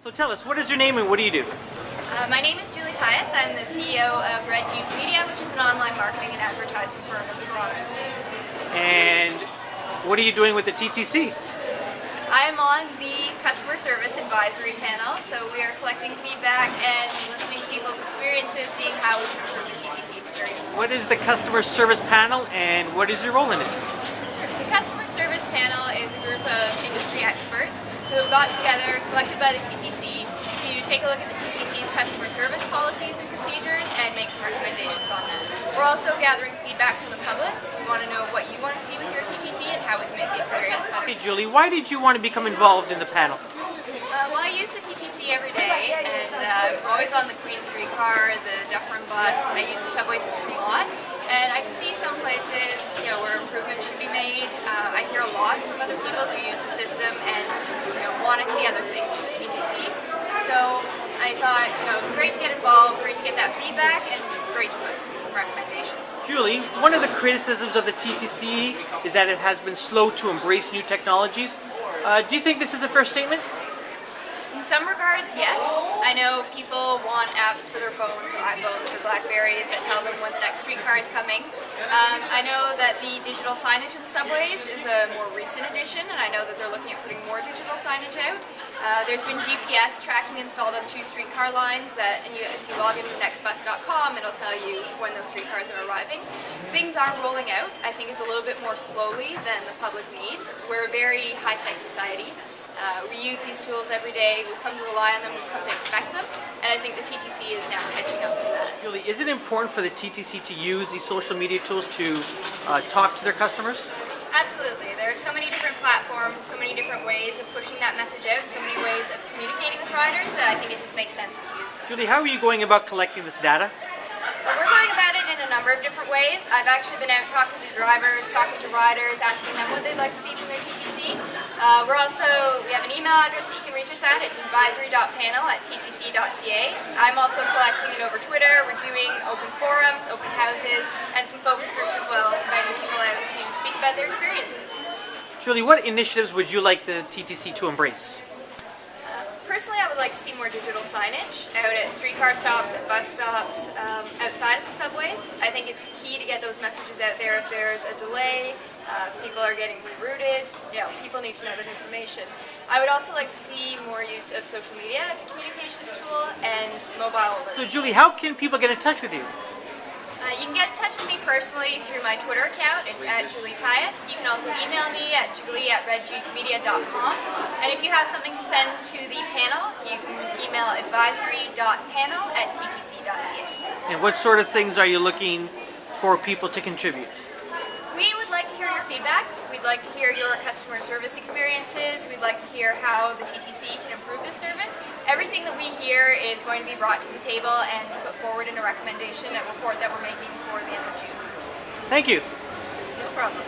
So tell us, what is your name and what do you do? My name is Julie Tyus. I'm the CEO of Red Juice Media, which is an online marketing and advertising firm in Toronto. And what are you doing with the TTC? I am on the customer service advisory panel, so we are collecting feedback and listening to people's experiences, seeing how we can improve the TTC experience. What is the customer service panel and what is your role in it? The customer service panel is a group of industry experts who have got together, selected by the TTC, to take a look at the TTC's customer service policies and procedures and make some recommendations on that. We're also gathering feedback from the public. We want to know what you want to see with your TTC and how we can make the experience better. Okay, Julie, why did you want to become involved in the panel? Well, I use the TTC every day, and I'm always on the Queen streetcar, the Dufferin bus. I use the subway system a lot, and I can see some places, where improvements should be made. I hear a lot from other people who use the system and want to see other things from the TTC. So I thought, great to get involved, great to get that feedback, and great to put some recommendations. Julie, one of the criticisms of the TTC is that it has been slow to embrace new technologies. Do you think this is a fair statement? In some regards, yes. I know people want apps for their phones or iPhones or Blackberries that tell them when the next streetcar is coming. I know that the digital signage in the subways is a more recent addition, and I know that they're looking at putting more digital signage out. There's been GPS tracking installed on 2 streetcar lines and if you log into nextbus.com, it'll tell you when those streetcars are arriving. Things are rolling out. I think it's a little bit more slowly than the public needs. We're a very high-tech society. We use these tools every day, we've come to rely on them, we've come to expect them, and I think the TTC is now catching up to that. Julie, is it important for the TTC to use these social media tools to talk to their customers? Absolutely. There are so many different platforms, so many different ways of pushing that message out, so many ways of communicating with riders that I think it just makes sense to use them. Julie, how are you going about collecting this data? Well, we're going about it in a number of different ways. I've actually been out talking to drivers, talking to riders, asking them what they'd like to see from their TTC. We have an email address that you can reach us at. It's advisory.panel@ttc.ca. I'm also collecting it over Twitter. We're doing open forums, open houses, and some focus groups as well, inviting people out to speak about their experiences. Julie, what initiatives would you like the TTC to embrace? Personally, I would like to see more digital signage out at streetcar stops, at bus stops, outside of the subways. I think it's key to get those messages out there if there's a delay, if people are getting rerouted, people need to know that information. I would also like to see more use of social media as a communications tool and mobile alerts. So Julie, how can people get in touch with you? You can get in touch with me personally through my Twitter account. It's @Julie Tyus. You can also email me at julie@redjuicemedia.com. And if you have something to send to the panel, you can email advisory.panel@ttc.ca. And what sort of things are you looking for people to contribute? We would like to hear your feedback. We'd like to hear your customer service experiences. We'd like to hear how the TTC can improve this service. Everything that we hear is going to be brought to the table and put forward in a recommendation, a report that we're making for the end of June. Thank you. No problem.